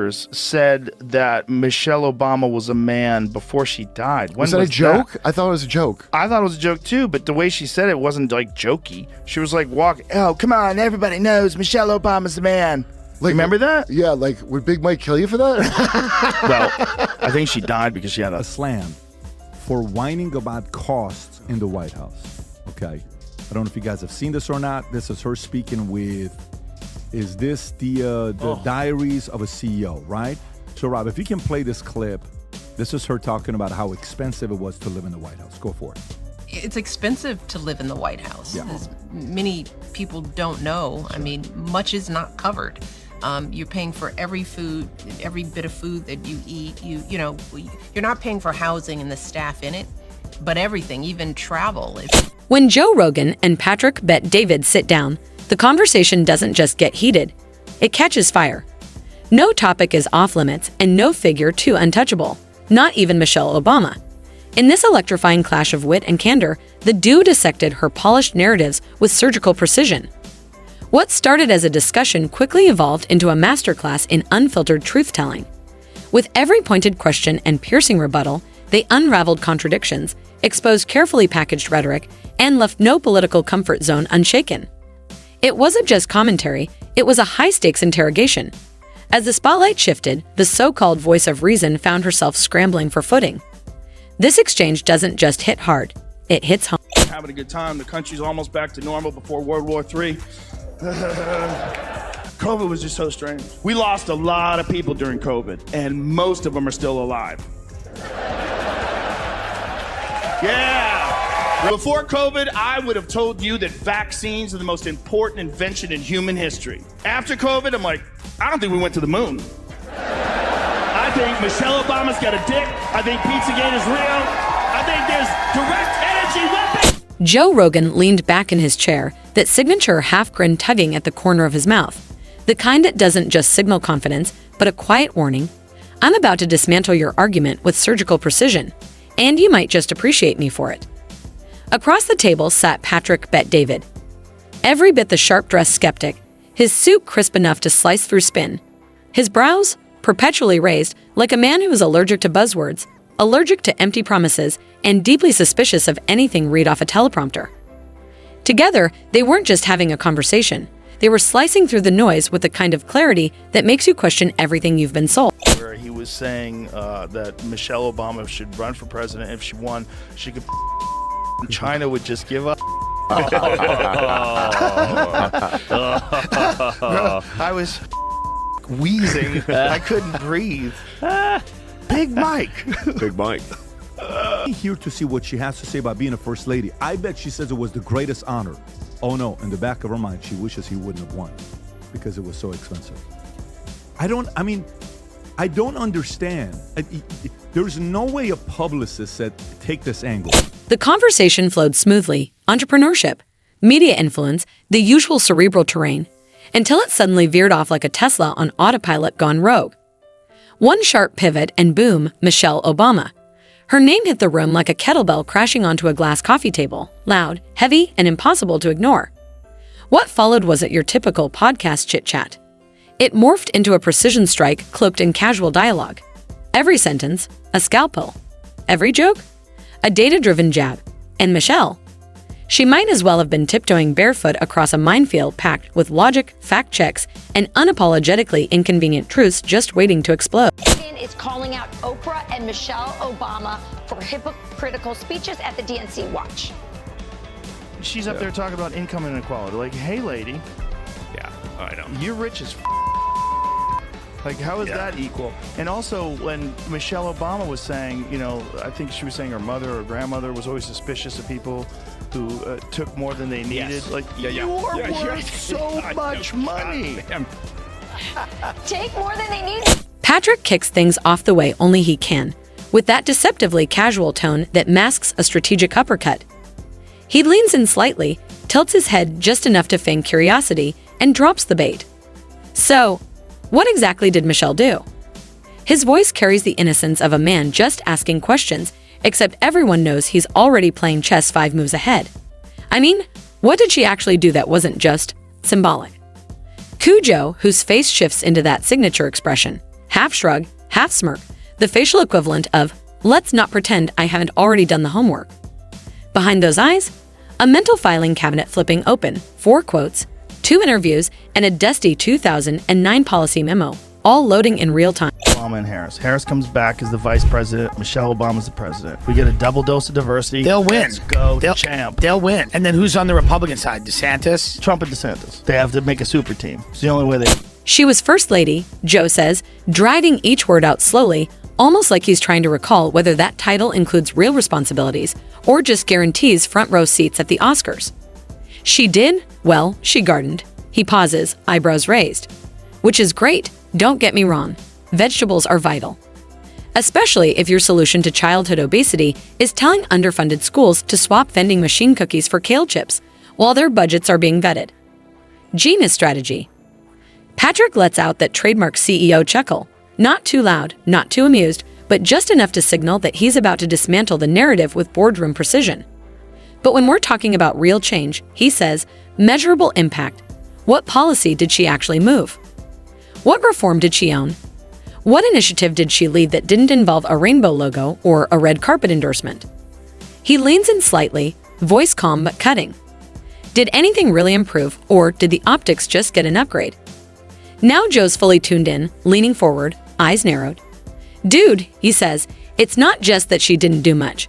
reporters said that Michelle Obama was a man before she died. When was that a joke? I thought it was a joke. I thought it was a joke too, but the way she said it wasn't like jokey. She was like, oh, come on, everybody knows Michelle Obama's the man. Like, remember that? Yeah, like, would Big Mike kill you for that? Well, I think she died because she had a slam for whining about costs in the White House. Okay. I don't know if you guys have seen this or not. This is her speaking with, is this the diaries of a CEO, right? So, Rob, if you can play this clip, this is her talking about how expensive it was to live in the White House. Go for it. It's expensive to live in the White House. Yeah. As many people don't know. I mean, much is not covered. You're paying for every bit of food that you eat. You know, you're not paying for housing and the staff in it, but everything, even travel. When Joe Rogan and Patrick Bet David sit down, the conversation doesn't just get heated, it catches fire. No topic is off limits and no figure too untouchable, not even Michelle Obama. In this electrifying clash of wit and candor, the duo dissected her polished narratives with surgical precision. What started as a discussion quickly evolved into a masterclass in unfiltered truth-telling. With every pointed question and piercing rebuttal, they unraveled contradictions, exposed carefully packaged rhetoric, and left no political comfort zone unshaken. It wasn't just commentary, it was a high-stakes interrogation. As the spotlight shifted, the so-called voice of reason found herself scrambling for footing. This exchange doesn't just hit hard, it hits home. Having a good time. The country's almost back to normal before World War III. COVID was just so strange. We lost a lot of people during COVID, and most of them are still alive. Yeah. Before COVID, I would have told you that vaccines are the most important invention in human history. After COVID, I'm like, I don't think we went to the moon. I think Michelle Obama's got a dick. I think Pizzagate is real. I think there's direct energy weapons. Joe Rogan leaned back in his chair, that signature half-grin tugging at the corner of his mouth. The kind that doesn't just signal confidence, but a quiet warning. I'm about to dismantle your argument with surgical precision, and you might just appreciate me for it. Across the table sat Patrick Bet David. Every bit the sharp-dressed skeptic, his suit crisp enough to slice through spin. His brows perpetually raised like a man who is allergic to buzzwords, allergic to empty promises, and deeply suspicious of anything read off a teleprompter. Together, they weren't just having a conversation. They were slicing through the noise with the kind of clarity that makes you question everything you've been sold. Where he was saying that Michelle Obama should run for president. If she won, she could. China would just give up. I was wheezing. I couldn't breathe. Big Mike. Big Mike. Here to see what she has to say about being a first lady. I bet she says it was the greatest honor. Oh no, in the back of her mind, she wishes he wouldn't have won because it was so expensive. I don't understand. There's no way a publicist said, take this angle. The conversation flowed smoothly, entrepreneurship, media influence, the usual cerebral terrain, until it suddenly veered off like a Tesla on autopilot gone rogue. One sharp pivot and boom, Michelle Obama. Her name hit the room like a kettlebell crashing onto a glass coffee table, loud, heavy, and impossible to ignore. What followed wasn't your typical podcast chit-chat. It morphed into a precision strike cloaked in casual dialogue. Every sentence, a scalpel. Every joke, a data-driven jab. And Michelle, she might as well have been tiptoeing barefoot across a minefield packed with logic, fact checks, and unapologetically inconvenient truths just waiting to explode. Rogan is calling out Oprah and Michelle Obama for hypocritical speeches at the DNC. Watch. She's up there talking about income inequality. Like, hey, lady. Yeah, I know. You're rich as like, how is that equal? And also, when Michelle Obama was saying, you know, I think she was saying her mother or grandmother was always suspicious of people who took more than they needed. Yes. Like, you're worth so much money. Take more than they need. Patrick kicks things off the way only he can, with that deceptively casual tone that masks a strategic uppercut. He leans in slightly, tilts his head just enough to feign curiosity, and drops the bait. So, what exactly did Michelle do? His voice carries the innocence of a man just asking questions, except everyone knows he's already playing chess 5 moves ahead. I mean, what did she actually do that wasn't just symbolic? Cujo, whose face shifts into that signature expression, half shrug, half smirk, the facial equivalent of, let's not pretend I haven't already done the homework. Behind those eyes, a mental filing cabinet flipping open, 4 quotes, 2 interviews, and a dusty 2009 policy memo, all loading in real time. Obama and Harris. Harris comes back as the vice president. Michelle Obama's the president. We get a double dose of diversity. They'll win. Let's go, champ. They'll win. And then who's on the Republican side? DeSantis? Trump and DeSantis. They have to make a super team. It's the only way they... She was First Lady, Joe says, dragging each word out slowly, almost like he's trying to recall whether that title includes real responsibilities or just guarantees front row seats at the Oscars. She did? Well, she gardened. He pauses, eyebrows raised. Which is great, don't get me wrong. Vegetables are vital. Especially if your solution to childhood obesity is telling underfunded schools to swap vending machine cookies for kale chips while their budgets are being vetted. Genius strategy. Patrick lets out that trademark CEO chuckle. Not too loud, not too amused, but just enough to signal that he's about to dismantle the narrative with boardroom precision. But when we're talking about real change, he says, measurable impact. What policy did she actually move? What reform did she own? What initiative did she lead that didn't involve a rainbow logo or a red carpet endorsement? He leans in slightly, voice calm but cutting. Did anything really improve, or did the optics just get an upgrade? Now Joe's fully tuned in, leaning forward, eyes narrowed. Dude, he says, it's not just that she didn't do much.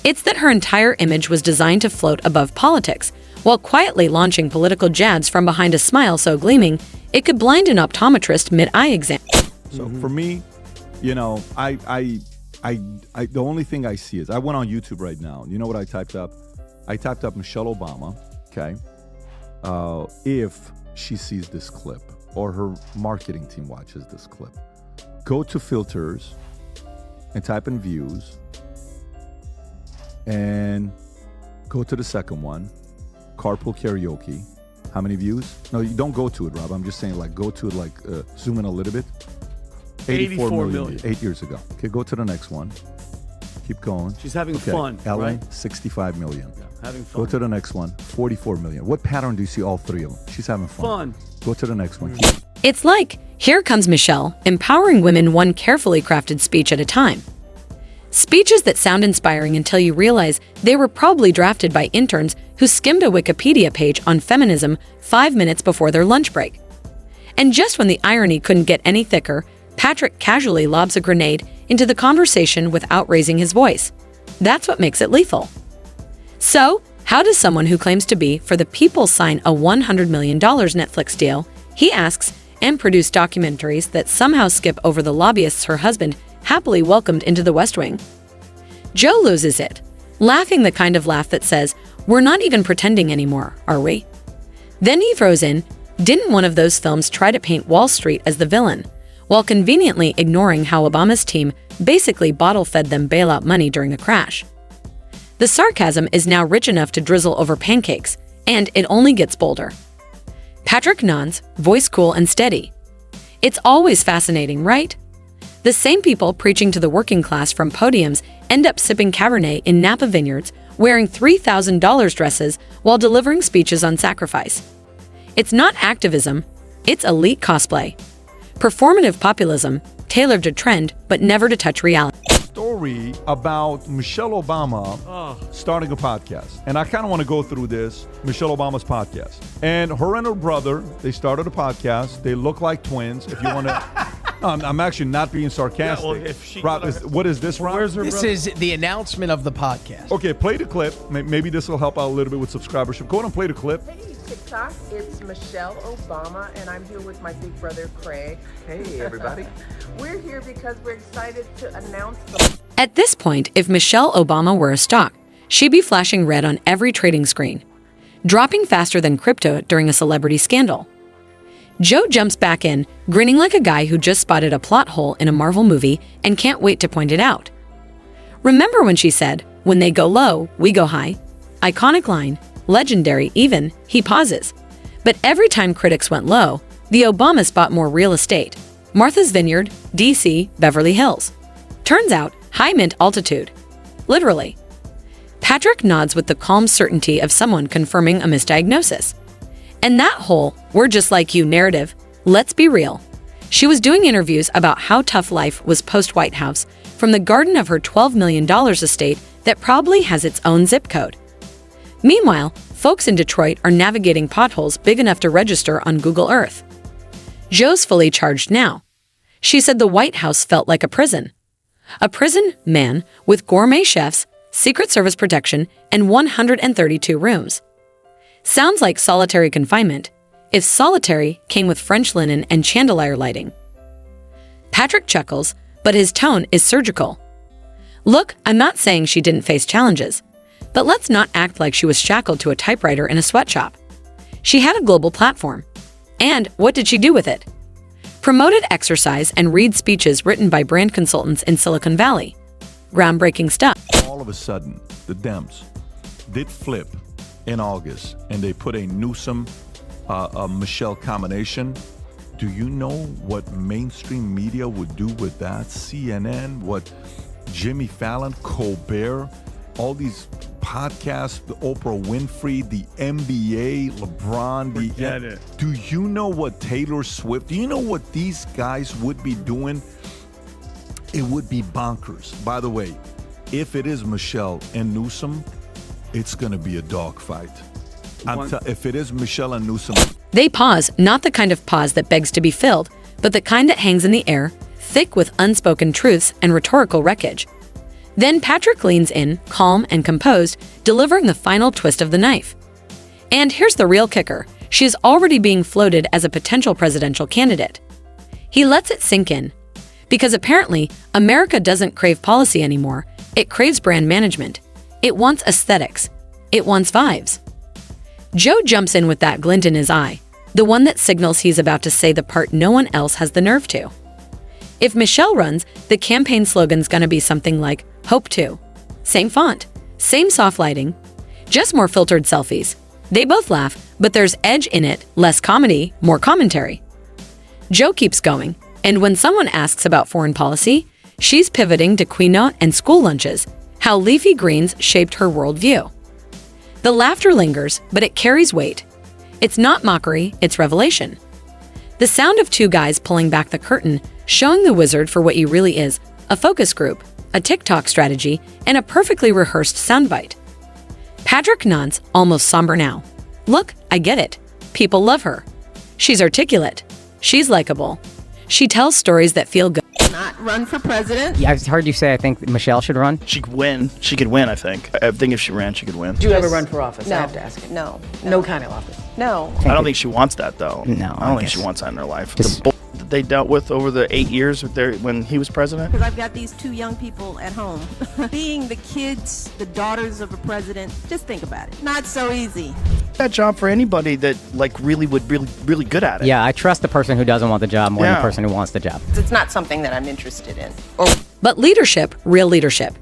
It's that her entire image was designed to float above politics, while quietly launching political jabs from behind a smile so gleaming, it could blind an optometrist mid-eye exam. So for me, you know, I the only thing I see is I went on YouTube right now. You know what I typed up? I typed up Michelle Obama, okay? If she sees this clip or her marketing team watches this clip, go to filters and type in views and go to the second one, carpool karaoke. How many views? No, you don't go to it, Rob. I'm just saying, like, go to it, like, zoom in a little bit. 84 million. 8 years ago. Okay, go to the next one. Keep going. She's having fun. Ellen, right? 65 million. Yeah, having fun. Go to the next one. 44 million. What pattern do you see all three of them? She's having fun. Go to the next one. It's like, here comes Michelle, empowering women one carefully crafted speech at a time. Speeches that sound inspiring until you realize they were probably drafted by interns who skimmed a Wikipedia page on feminism 5 minutes before their lunch break. And just when the irony couldn't get any thicker, Patrick casually lobs a grenade into the conversation without raising his voice. That's what makes it lethal. So, how does someone who claims to be for the people sign a $100 million Netflix deal, he asks, and produce documentaries that somehow skip over the lobbyists her husband happily welcomed into the West Wing? Joe loses it, laughing the kind of laugh that says, we're not even pretending anymore, are we? Then he throws in, didn't one of those films try to paint Wall Street as the villain, while conveniently ignoring how Obama's team basically bottle-fed them bailout money during the crash? The sarcasm is now rich enough to drizzle over pancakes, and it only gets bolder. Patrick nods, voice cool and steady. It's always fascinating, right? The same people preaching to the working class from podiums end up sipping Cabernet in Napa vineyards, wearing $3,000 dresses while delivering speeches on sacrifice. It's not activism, it's elite cosplay. Performative populism, tailored to trend, but never to touch reality. Story about Michelle Obama starting a podcast. And I kind of want to go through this, Michelle Obama's podcast. And her and her brother, they started a podcast. They look like twins. If you want to... No, I'm actually not being sarcastic. Yeah, well, if she Rob, what is this, Rob? Where's her This brother? is the announcement of the podcast. Okay, play the clip. Maybe this will help out a little bit with subscribership. Go ahead and play the clip. Hey, TikTok, it's Michelle Obama, and I'm here with my big brother, Craig. Hey, everybody. We're here because we're excited to announce the... At this point, if Michelle Obama were a stock, she'd be flashing red on every trading screen, dropping faster than crypto during a celebrity scandal. Joe jumps back in, grinning like a guy who just spotted a plot hole in a Marvel movie and can't wait to point it out. Remember when she said, when they go low, we go high? Iconic line, legendary even, he pauses. But every time critics went low, the Obamas bought more real estate. Martha's Vineyard, DC, Beverly Hills. Turns out, high meant altitude. Literally. Patrick nods with the calm certainty of someone confirming a misdiagnosis. And that whole, we're just like you narrative, let's be real, She was doing interviews about how tough life was post-White House from the garden of her $12 million estate that probably has its own zip code. Meanwhile, folks in Detroit are navigating potholes big enough to register on Google Earth. Joe's fully charged now. She said the White House felt like a prison. A prison, man, with gourmet chefs, Secret Service protection, and 132 rooms. Sounds like solitary confinement, if solitary came with French linen and chandelier lighting. Patrick chuckles, but his tone is surgical. Look, I'm not saying she didn't face challenges, but let's not act like she was shackled to a typewriter in a sweatshop. She had a global platform. And what did she do with it? Promoted exercise and read speeches written by brand consultants in Silicon Valley. Groundbreaking stuff. All of a sudden, the Dems did flip in August, and they put a Newsom, Michelle combination. Do you know what mainstream media would do with that? CNN, what Jimmy Fallon, Colbert, all these podcasts, the Oprah Winfrey, the NBA, LeBron. Forget it. Do you know what Taylor Swift, do you know what these guys would be doing? It would be bonkers. By the way, if it is Michelle and Newsom, it's going to be a dogfight. If it is Michelle and Newsom. They pause, not the kind of pause that begs to be filled, but the kind that hangs in the air, thick with unspoken truths and rhetorical wreckage. Then Patrick leans in, calm and composed, delivering the final twist of the knife. And here's the real kicker. She is already being floated as a potential presidential candidate. He lets it sink in. Because apparently, America doesn't crave policy anymore. It craves brand management. It wants aesthetics. It wants vibes. Joe jumps in with that glint in his eye, the one that signals he's about to say the part no one else has the nerve to. If Michelle runs, the campaign slogan's gonna be something like, Hope to. Same font, same soft lighting, just more filtered selfies. They both laugh, but there's edge in it, less comedy, more commentary. Joe keeps going, and when someone asks about foreign policy, she's pivoting to quinoa and school lunches, how leafy greens shaped her worldview. The laughter lingers, but it carries weight. It's not mockery, it's revelation. The sound of two guys pulling back the curtain, showing the wizard for what he really is, a focus group, a TikTok strategy, and a perfectly rehearsed soundbite. Patrick nods, almost somber now. Look, I get it. People love her. She's articulate. She's likable. She tells stories that feel good. Not run for president. Yeah, I've heard you say I think Michelle should run. She could win. She could win, I think. I think if she ran, she could win. Did you ever run for office? No. I have to ask you. No. No kind of office. No. I don't think she wants that, though. No, I don't I think she guess. wants that in her life. Just- The bull that they dealt with over the 8 years when he was president. Because I've got these two young people at home. Being the kids, the daughters of a president, just think about it. Not so easy. That job for anybody that really good at it. Yeah, I trust the person who doesn't want the job more than the person who wants the job. It's not something that I'm interested in. But leadership, real leadership,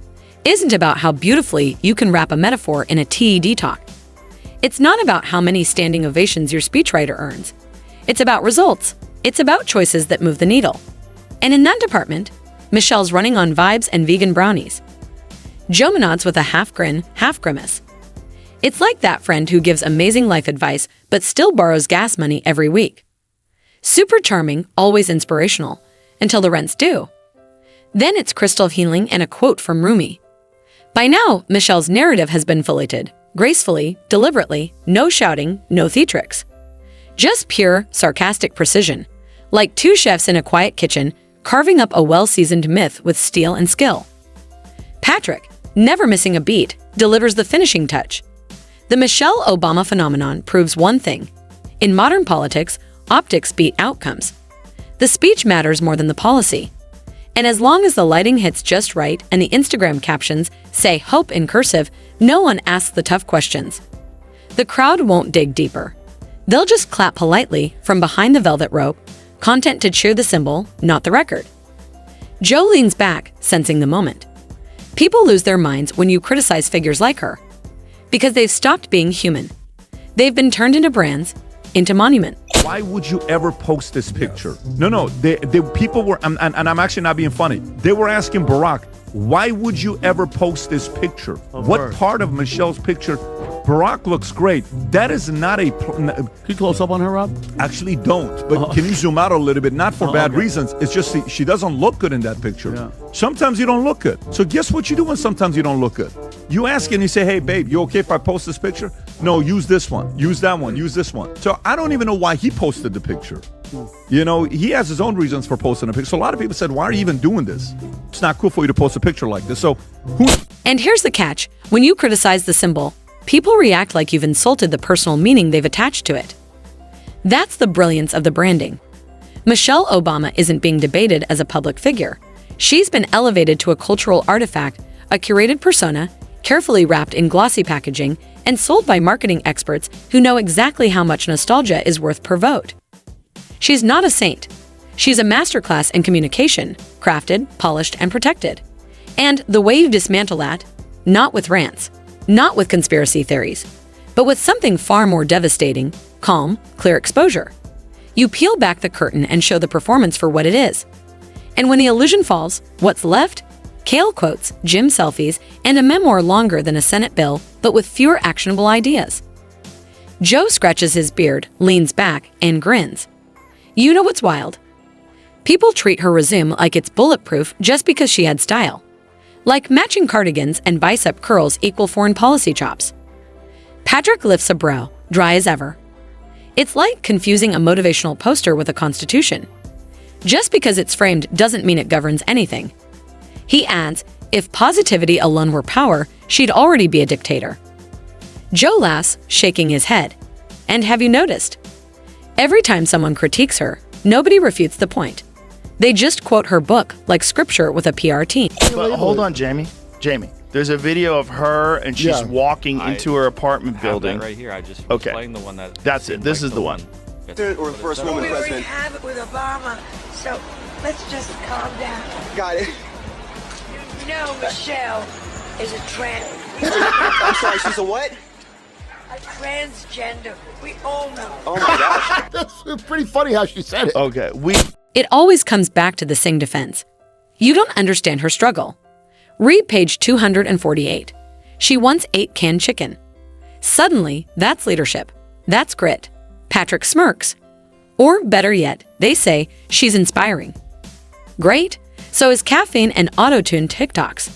isn't about how beautifully you can wrap a metaphor in a TED talk. It's not about how many standing ovations your speechwriter earns. It's about results. It's about choices that move the needle. And in that department, Michelle's running on vibes and vegan brownies. Joe nods with a half grin, half grimace. It's like that friend who gives amazing life advice but still borrows gas money every week. Super charming, always inspirational, until the rent's due. Then it's crystal healing and a quote from Rumi. By now, Michelle's narrative has been filleted, gracefully, deliberately, no shouting, no theatrics. Just pure, sarcastic precision, like two chefs in a quiet kitchen carving up a well-seasoned myth with steel and skill. Patrick, never missing a beat, delivers the finishing touch. The Michelle Obama phenomenon proves one thing. In modern politics, optics beat outcomes. The speech matters more than the policy. And as long as the lighting hits just right and the Instagram captions say hope in cursive, no one asks the tough questions. The crowd won't dig deeper. They'll just clap politely from behind the velvet rope, content to cheer the symbol, not the record. Joe leans back, sensing the moment. People lose their minds when you criticize figures like her, because they've stopped being human. They've been turned into brands, into monuments. Why would you ever post this picture? No, people were, and I'm actually not being funny. They were asking Barack, why would you ever post this picture? What part of Michelle's picture Barack looks great. That is not a. Can you close up on her, Rob? Actually, don't. But can you zoom out a little bit? Not for bad reasons. It's just she doesn't look good in that picture. Yeah. Sometimes you don't look good. So guess what you do when sometimes you don't look good? You ask and you say, hey, babe, you okay if I post this picture? No, use this one. Use that one. Use this one. So I don't even know why he posted the picture. You know, he has his own reasons for posting a picture. So a lot of people said, why are you even doing this? It's not cool for you to post a picture like this. So who... And here's the catch. When you criticize the symbol, people react like you've insulted the personal meaning they've attached to it. That's the brilliance of the branding. Michelle Obama isn't being debated as a public figure. She's been elevated to a cultural artifact, a curated persona, carefully wrapped in glossy packaging, and sold by marketing experts who know exactly how much nostalgia is worth per vote. She's not a saint. She's a masterclass in communication, crafted, polished, and protected. And the way you dismantle that, not with rants, not with conspiracy theories, but with something far more devastating, calm, clear exposure. You peel back the curtain and show the performance for what it is. And when the illusion falls, what's left? Kale quotes, gym selfies, and a memoir longer than a Senate bill, but with fewer actionable ideas. Joe scratches his beard, leans back, and grins. You know what's wild? People treat her resume like it's bulletproof just because she had style. Like matching cardigans and bicep curls equal foreign policy chops. Patrick lifts a brow, dry as ever. It's like confusing a motivational poster with a constitution. Just because it's framed doesn't mean it governs anything. He adds, if positivity alone were power, she'd already be a dictator. Joe laughs, shaking his head. And have you noticed? Every time someone critiques her, nobody refutes the point. They just quote her book like scripture with a PR team. But hold on, Jamie. Jamie, there's a video of her and she's walking into her apartment building. Right here. I just playing the one that. That's it. This is the one. Or the first woman We already president. have it with Obama, so let's just calm down. Got it. You know Michelle is a trans. I'm sorry, she's a what? A transgender. We all know. Oh my gosh. That's pretty funny how she said it. Okay, It always comes back to the Singh defense. You don't understand her struggle. Read page 248. She once ate canned chicken. Suddenly, that's leadership. That's grit. Patrick smirks. Or better yet, they say she's inspiring. Great. So is caffeine and auto-tune TikToks.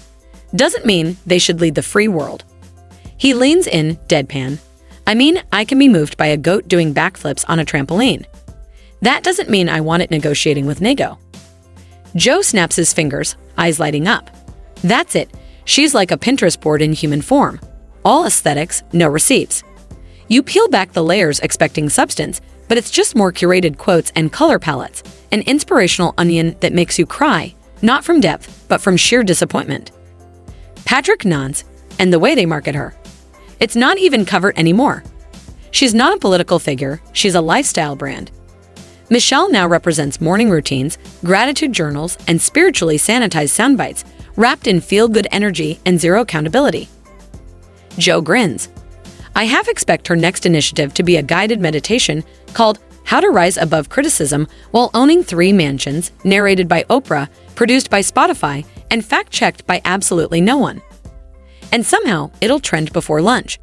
Doesn't mean they should lead the free world. He leans in, deadpan. I mean, I can be moved by a goat doing backflips on a trampoline. That doesn't mean I want it negotiating with Nago. Joe snaps his fingers, eyes lighting up. That's it. She's like a Pinterest board in human form. All aesthetics, no receipts. You peel back the layers expecting substance, but it's just more curated quotes and color palettes, an inspirational onion that makes you cry, not from depth, but from sheer disappointment. Patrick nods, and the way they market her. It's not even covert anymore. She's not a political figure, she's a lifestyle brand. Michelle now represents morning routines, gratitude journals, and spiritually sanitized sound bites, wrapped in feel-good energy and zero accountability. Joe grins. I half expect her next initiative to be a guided meditation called How to Rise Above Criticism While Owning 3 Mansions, narrated by Oprah, produced by Spotify, and fact-checked by absolutely no one. And somehow, it'll trend before lunch.